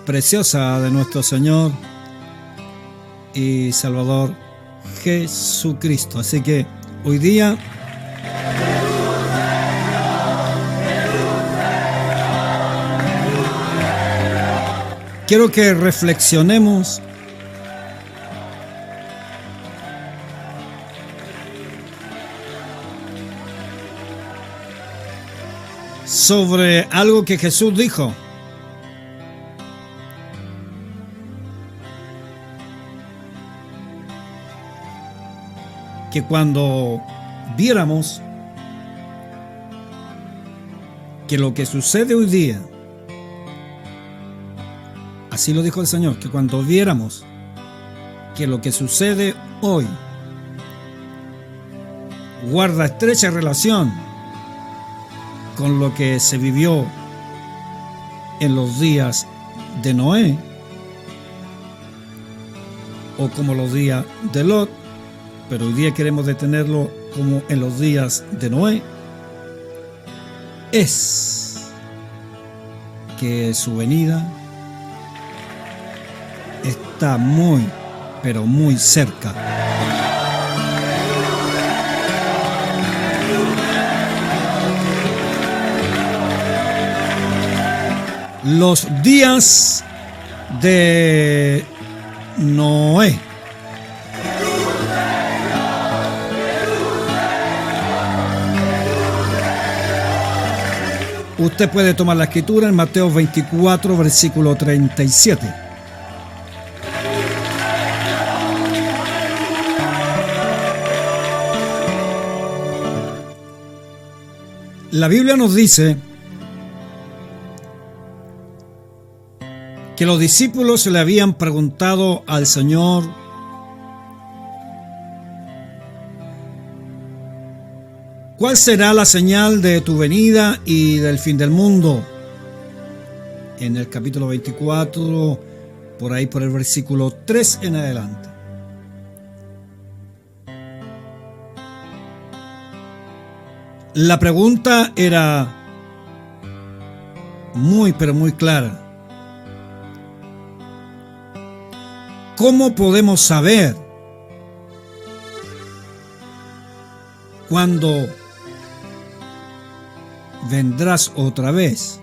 Preciosa de nuestro Señor y Salvador Jesucristo. Así que hoy día quiero que reflexionemos sobre algo que Jesús dijo. Que cuando viéramos que lo que sucede hoy día, así lo dijo el Señor, que cuando viéramos que lo que sucede hoy guarda estrecha relación con lo que se vivió en los días de Noé, o como los días de Lot, pero hoy día queremos detenerlo como en los días de Noé, es que su venida está muy, pero muy cerca. Los días de Noé. Usted puede tomar la escritura en Mateo 24, versículo 37. La Biblia nos dice que los discípulos le habían preguntado al Señor ¿cuál será la señal de tu venida y del fin del mundo? En el capítulo 24, por ahí por el versículo 3 en adelante. La pregunta era muy, pero muy clara. ¿Cómo podemos saber cuándo vendrás otra vez?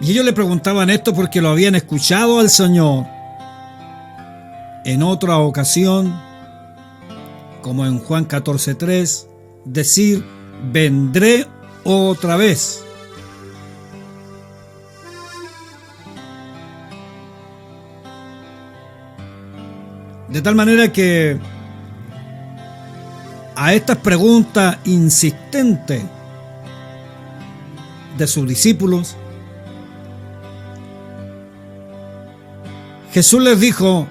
Y ellos le preguntaban esto porque lo habían escuchado al Señor en otra ocasión, como en Juan 14:3, decir: vendré otra vez. De tal manera que a estas preguntas insistentes de sus discípulos, Jesús les dijo: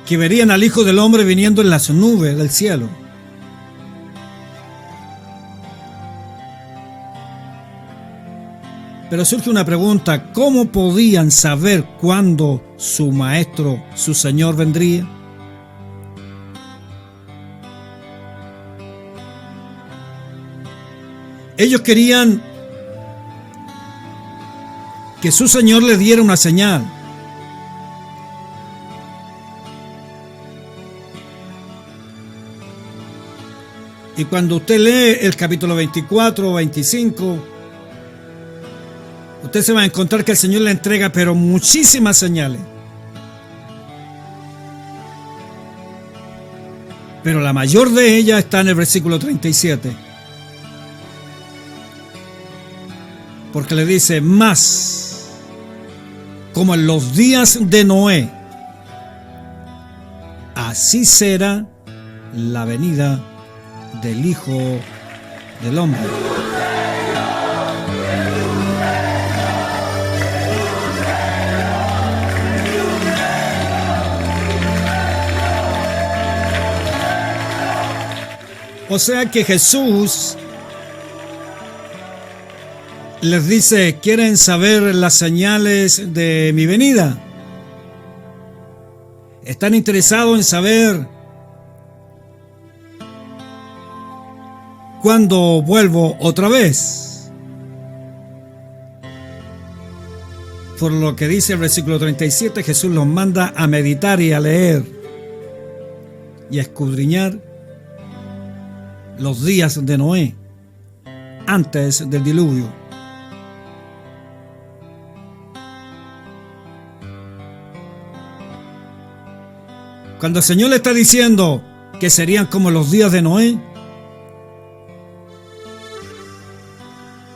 que verían al Hijo del Hombre viniendo en las nubes del cielo. Pero surge una pregunta: ¿cómo podían saber cuándo su maestro, su Señor, vendría? Ellos querían que su Señor les diera una señal. Y cuando usted lee el capítulo 24 o 25, usted se va a encontrar que el Señor le entrega pero muchísimas señales. Pero la mayor de ellas está en el versículo 37. Porque le dice: más como en los días de Noé, así será la venida del Hijo del Hombre. O sea que Jesús les dice: ¿quieren saber las señales de mi venida? ¿Están interesados en saber cuándo vuelvo otra vez? Por lo que dice el versículo 37, Jesús los manda a meditar y a leer y a escudriñar los días de Noé antes del diluvio. Cuando el Señor le está diciendo que serían como los días de Noé,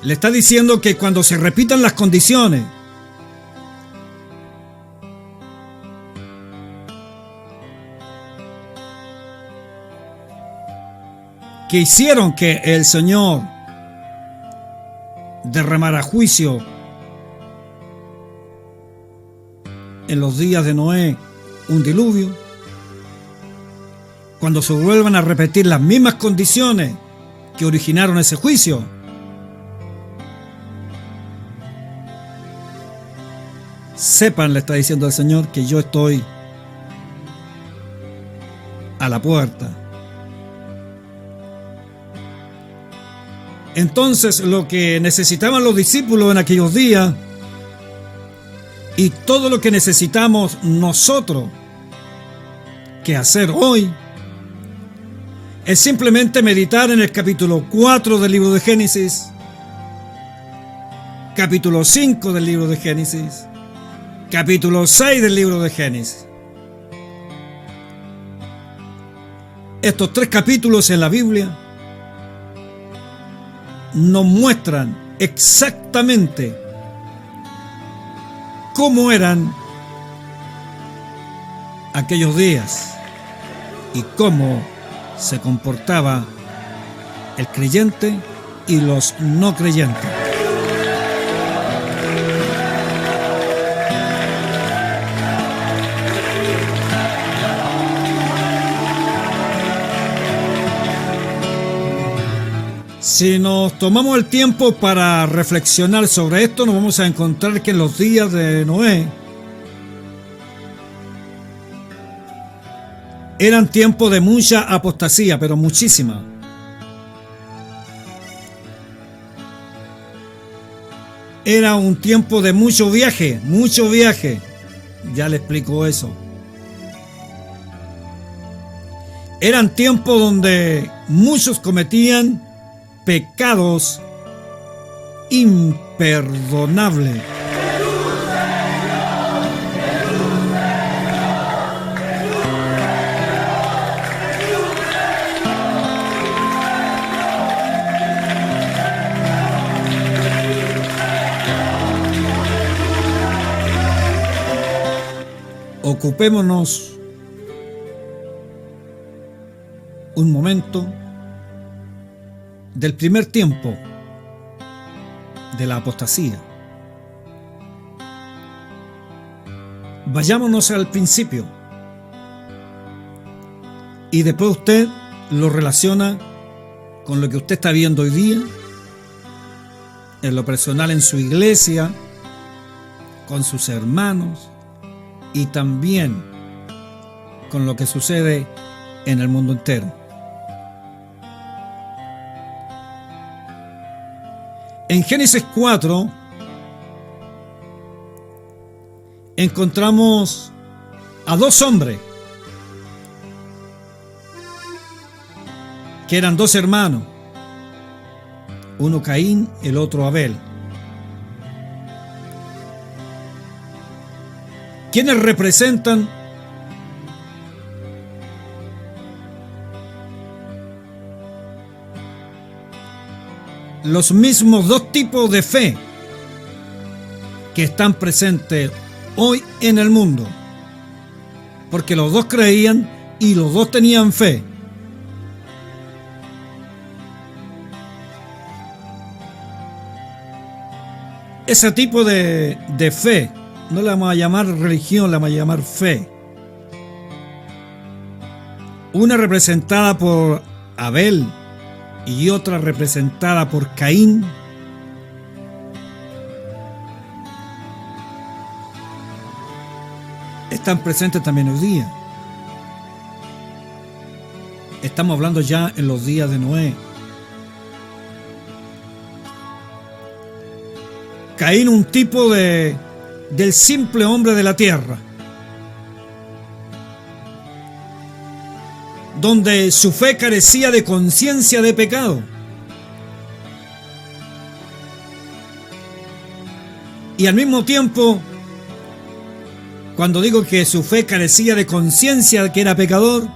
le está diciendo que cuando se repitan las condiciones, que hicieron que el Señor derramara juicio en los días de Noé, un diluvio, cuando se vuelvan a repetir las mismas condiciones que originaron ese juicio, sepan, le está diciendo el Señor, que yo estoy a la puerta. Entonces, lo que necesitaban los discípulos en aquellos días y todo lo que necesitamos nosotros que hacer hoy es simplemente meditar en el capítulo 4 del libro de Génesis, capítulo 5 del libro de Génesis, capítulo 6 del libro de Génesis. Estos 3 capítulos en la Biblia nos muestran exactamente cómo eran aquellos días y cómo se comportaba el creyente y los no creyentes. Si nos tomamos el tiempo para reflexionar sobre esto, nos vamos a encontrar que en los días de Noé eran tiempos de mucha apostasía, pero muchísima. Era un tiempo de mucho viaje. Ya le explico eso. Eran tiempos donde muchos cometían pecados imperdonables. Ocupémonos un momento del primer tiempo de la apostasía. Vayámonos al principio y después usted lo relaciona con lo que usted está viendo hoy día, en lo personal en su iglesia, con sus hermanos y también con lo que sucede en el mundo entero. En Génesis 4 encontramos a 2 hombres que eran 2 hermanos, uno Caín, el otro Abel, quienes representan los mismos 2 tipos de fe que están presentes hoy en el mundo, porque los 2 creían y los 2 tenían fe. Ese tipo de fe no la vamos a llamar religión, la vamos a llamar fe. Una representada por Abel y otra representada por Caín, están presentes también hoy día. Estamos hablando ya en los días de Noé. Caín, un tipo del simple hombre de la tierra, donde su fe carecía de conciencia de pecado. Y al mismo tiempo, cuando digo que su fe carecía de conciencia de que era pecador,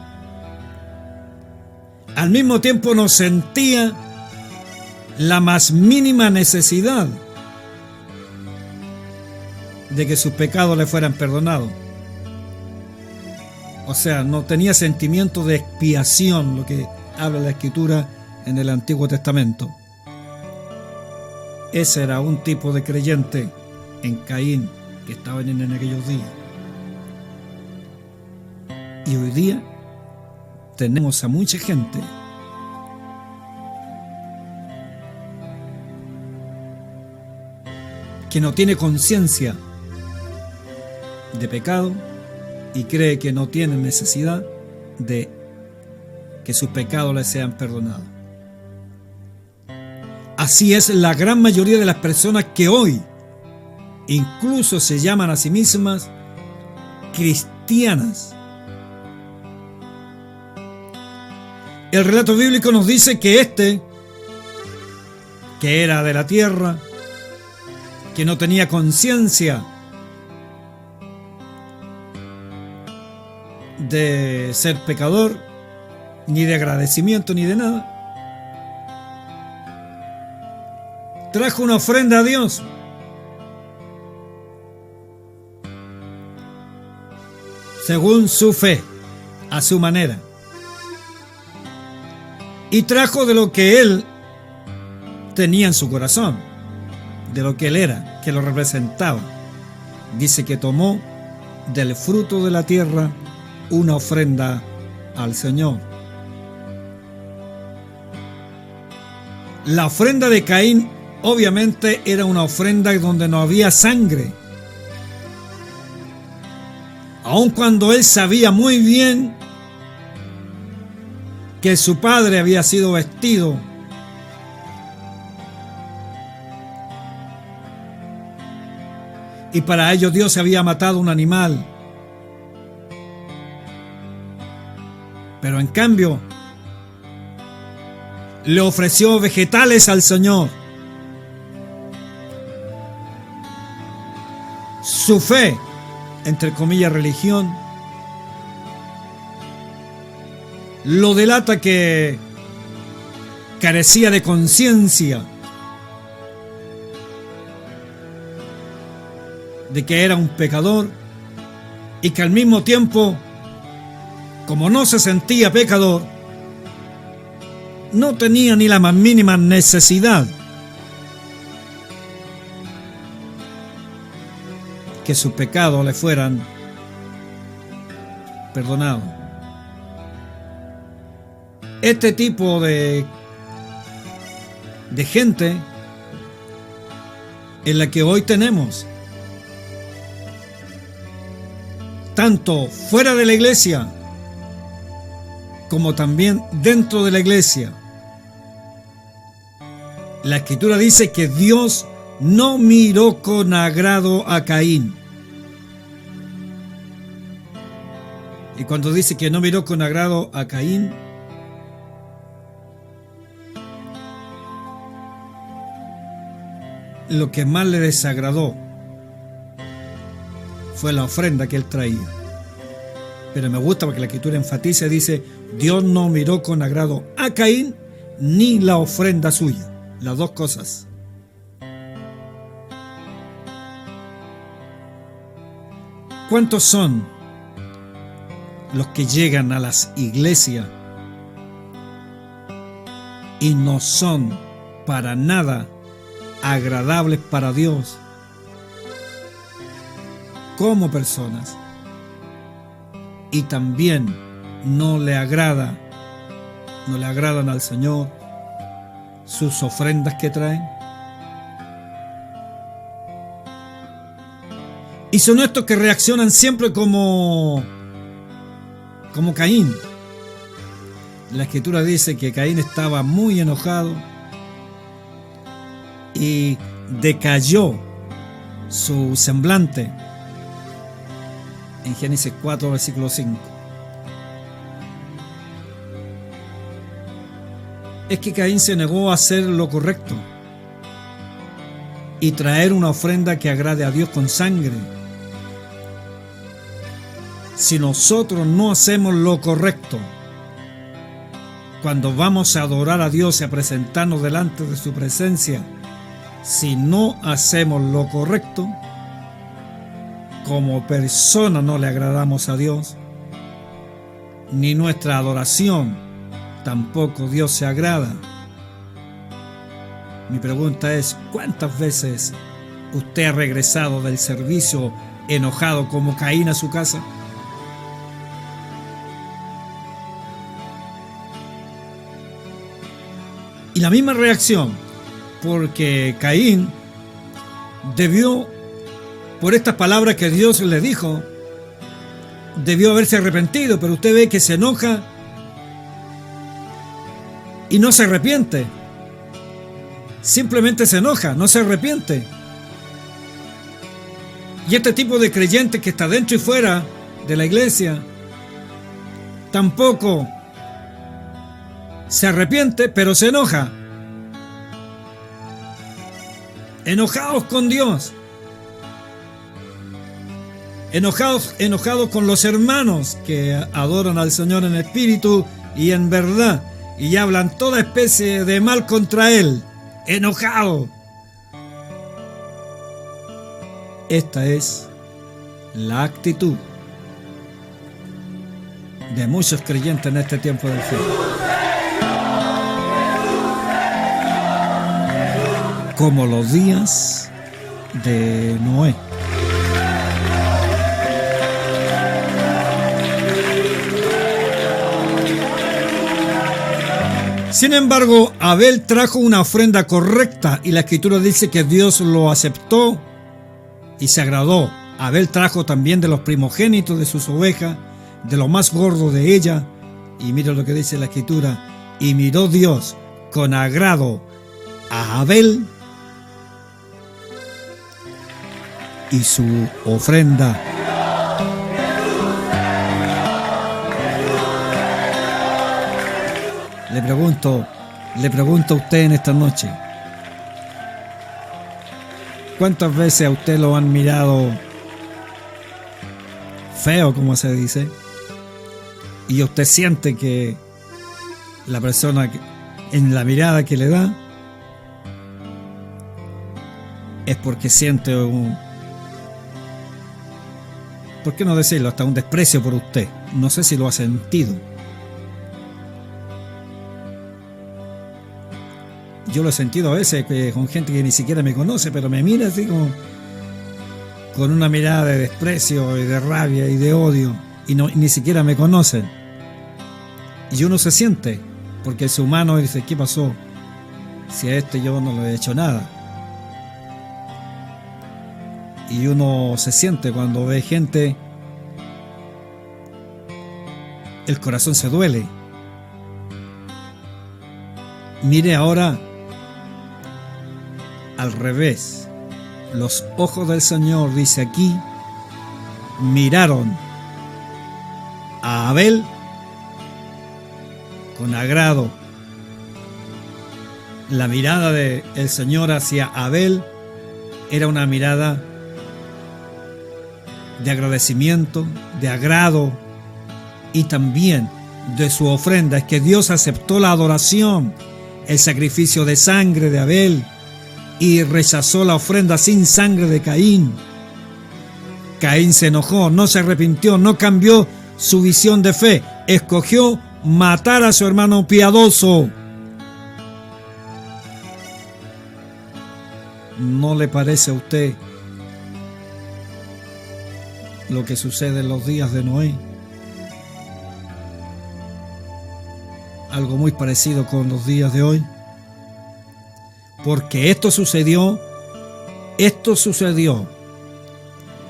al mismo tiempo no sentía la más mínima necesidad de que sus pecados le fueran perdonados. O sea, no tenía sentimiento de expiación, lo que habla la Escritura en el Antiguo Testamento. Ese era un tipo de creyente en Caín que estaban en aquellos días. Y hoy día tenemos a mucha gente que no tiene conciencia de pecado y cree que no tiene necesidad de que sus pecados les sean perdonados. Así es la gran mayoría de las personas que hoy incluso se llaman a sí mismas cristianas. El relato bíblico nos dice que que era de la tierra, que no tenía conciencia de ser pecador, ni de agradecimiento, ni de nada, trajo una ofrenda a Dios. Según su fe, a su manera. Y trajo de lo que él tenía en su corazón, de lo que él era, que lo representaba. Dice que tomó del fruto de la tierra una ofrenda al Señor. La ofrenda de Caín obviamente era una ofrenda donde no había sangre. Aun cuando él sabía muy bien que su padre había sido vestido y para ello Dios había matado un animal. Pero en cambio le ofreció vegetales al Señor. Su fe, entre comillas, religión, lo delata que carecía de conciencia de que era un pecador y que al mismo tiempo, como no se sentía pecador, no tenía ni la más mínima necesidad que sus pecados le fueran perdonados. Este tipo de gente es la que hoy tenemos, tanto fuera de la iglesia como también dentro de la iglesia. La Escritura dice que Dios no miró con agrado a Caín. Y cuando dice que no miró con agrado a Caín, lo que más le desagradó fue la ofrenda que él traía. Pero me gusta porque la Escritura enfatiza y dice: Dios no miró con agrado a Caín ni la ofrenda suya. Las dos cosas. ¿Cuántos son los que llegan a las iglesias y no son para nada agradables para Dios como personas? Y también no le agradan al Señor sus ofrendas que traen. Y son estos que reaccionan siempre como Caín. La Escritura dice que Caín estaba muy enojado y decayó su semblante en Génesis 4, versículo 5. Es que Caín se negó a hacer lo correcto y traer una ofrenda que agrade a Dios con sangre. Si nosotros no hacemos lo correcto, cuando vamos a adorar a Dios y a presentarnos delante de su presencia, si no hacemos lo correcto, como persona no le agradamos a Dios, ni nuestra adoración tampoco Dios se agrada. Mi pregunta es, ¿cuántas veces usted ha regresado del servicio enojado como Caín a su casa? Y la misma reacción, porque Caín debió, por estas palabras que Dios le dijo, debió haberse arrepentido, pero usted ve que se enoja y no se arrepiente. Simplemente se enoja, no se arrepiente. Y este tipo de creyente que está dentro y fuera de la iglesia tampoco se arrepiente, pero se enoja. Enojados con Dios. Enojados con los hermanos que adoran al Señor en espíritu y en verdad, y hablan toda especie de mal contra Él. Enojado. Esta es la actitud de muchos creyentes en este tiempo del fin. Como los días de Noé. Sin embargo, Abel trajo una ofrenda correcta y la Escritura dice que Dios lo aceptó y se agradó. Abel trajo también de los primogénitos de sus ovejas, de lo más gordo de ella, y mira lo que dice la Escritura: y miró Dios con agrado a Abel y su ofrenda. Le pregunto a usted en esta noche, ¿cuántas veces a usted lo han mirado feo, como se dice? Y usted siente que la persona, en la mirada que le da, es porque siente ¿por qué no decirlo? Hasta un desprecio por usted. No sé si lo ha sentido. Yo lo he sentido a veces con gente que ni siquiera me conoce, pero me mira así como con una mirada de desprecio y de rabia y de odio, y ni siquiera me conocen. Y uno se siente, porque es humano, y dice, ¿qué pasó? Si a este yo no le he hecho nada. Y uno se siente cuando ve gente, el corazón se duele. Mire ahora al revés. Los ojos del Señor, dice aquí, miraron a Abel con agrado. La mirada del Señor hacia Abel era una mirada de agradecimiento, de agrado y también de su ofrenda. Es que Dios aceptó la adoración, el sacrificio de sangre de Abel, y rechazó la ofrenda sin sangre de Caín. Caín se enojó, no se arrepintió, no cambió su visión de fe, escogió matar a su hermano piadoso. ¿No le parece a usted lo que sucede en los días de Noé? Algo muy parecido con los días de hoy. Porque esto sucedió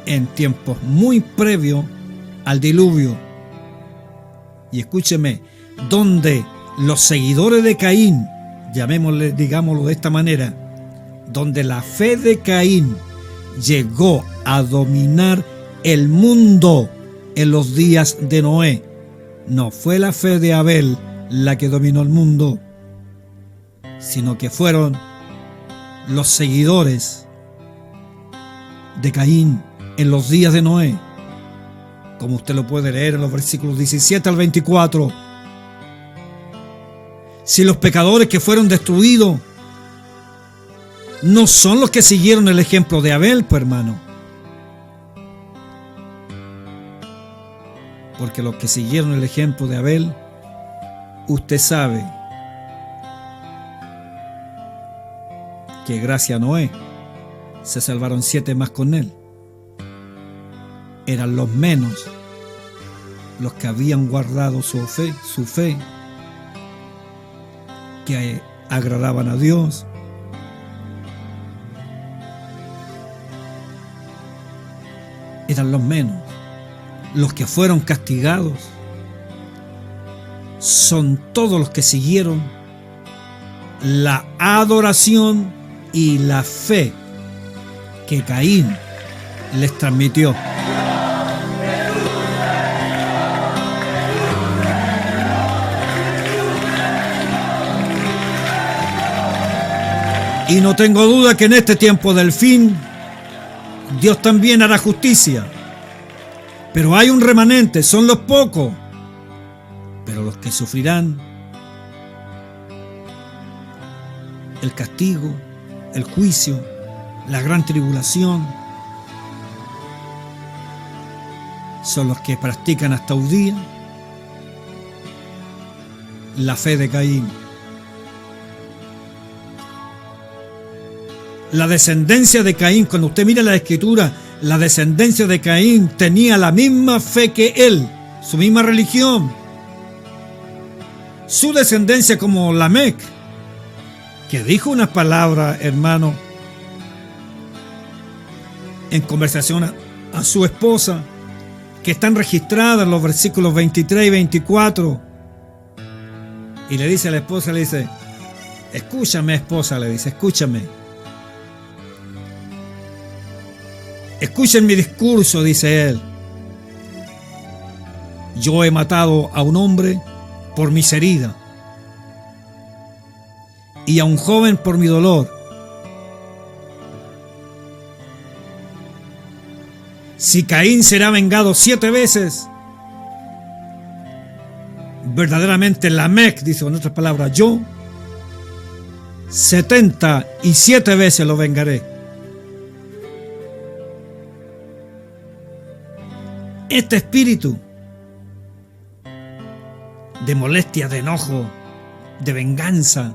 en tiempos muy previos al diluvio. Y escúcheme, donde los seguidores de Caín, llamémosle, digámoslo de esta manera, donde la fe de Caín llegó a dominar el mundo en los días de Noé. No fue la fe de Abel la que dominó el mundo, sino que fueron los seguidores de Caín en los días de Noé, como usted lo puede leer en los versículos 17 al 24. Si los pecadores que fueron destruidos no son los que siguieron el ejemplo de Abel, pues hermano, porque los que siguieron el ejemplo de Abel, usted sabe que gracias a Noé se salvaron 7 más con él. Eran los menos los que habían guardado su fe, que agradaban a Dios. Eran los menos. Los que fueron castigados son todos los que siguieron la adoración y la fe que Caín les transmitió. Y no tengo duda que en este tiempo del fin, Dios también hará justicia. Pero hay un remanente, son los pocos, pero los que sufrirán el castigo, el juicio, la gran tribulación, son los que practican hasta hoy día la fe de Caín. La descendencia de Caín, cuando usted mira la escritura, la descendencia de Caín tenía la misma fe que él, su misma religión. Su descendencia como Lamec, que dijo unas palabras, hermano, en conversación a su esposa, que están registradas en los versículos 23 y 24. Y le dice a la esposa, le dice, escúchame, esposa, le dice, escúchame. Escuchen mi discurso, dice él. Yo he matado a un hombre por mis heridas y a un joven por mi dolor. Si Caín será vengado 7 veces, verdaderamente Lamec, dice con otras palabras, yo 77 veces lo vengaré. Este espíritu de molestia, de enojo, de venganza,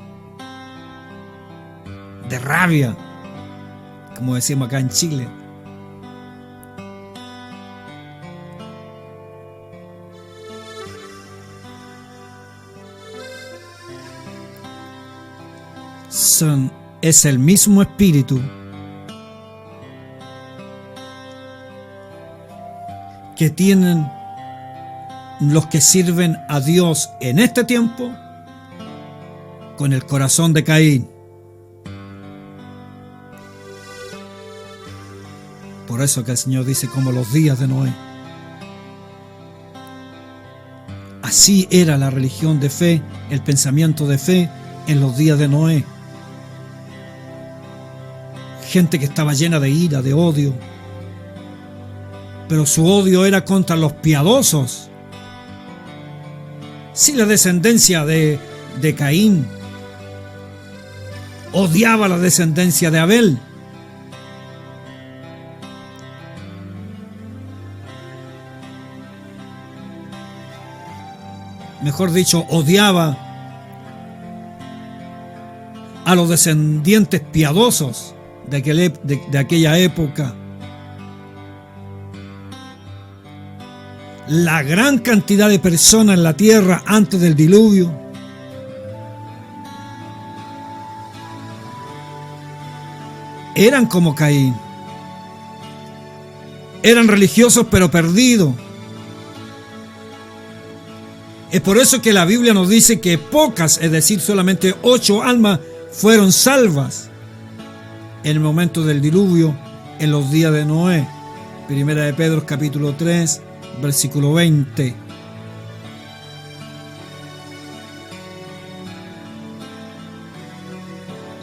de rabia, como decimos acá en Chile, es el mismo espíritu que tienen los que sirven a Dios en este tiempo con el corazón de Caín. Por eso que el Señor dice como los días de Noé. Así era la religión de fe, el pensamiento de fe en los días de Noé. Gente que estaba llena de ira, de odio, pero su odio era contra los piadosos. Si la descendencia de Caín odiaba la descendencia de Abel, mejor dicho, odiaba a los descendientes piadosos de aquella época. La gran cantidad de personas en la tierra antes del diluvio eran como Caín. Eran religiosos pero perdidos. Es por eso que la Biblia nos dice que pocas, es decir, solamente 8 almas fueron salvas en el momento del diluvio, en los días de Noé. Primera de Pedro capítulo 3, versículo 20.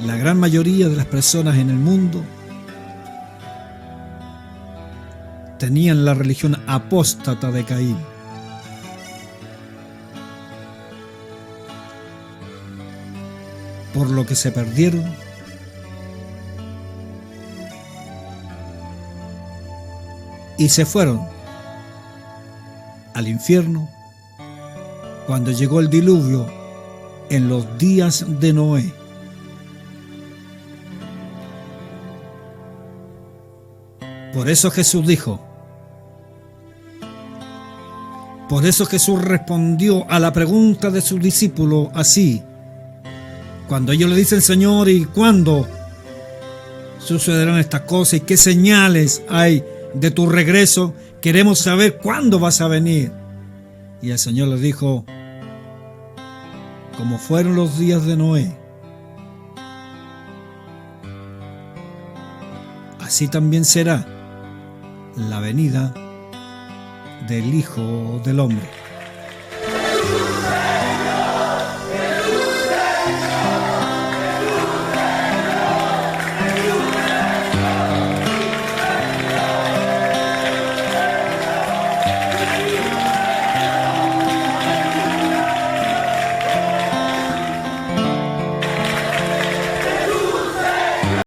La gran mayoría de las personas en el mundo tenían la religión apóstata de Caín. Por lo que se perdieron y se fueron al infierno cuando llegó el diluvio en los días de Noé. Por eso Jesús dijo, por eso Jesús respondió a la pregunta de sus discípulos así. Cuando ellos le dicen, Señor, ¿y cuándo sucederán estas cosas? ¿Y qué señales hay de tu regreso? Queremos saber cuándo vas a venir. Y el Señor les dijo, como fueron los días de Noé, así también será la venida del Hijo del Hombre.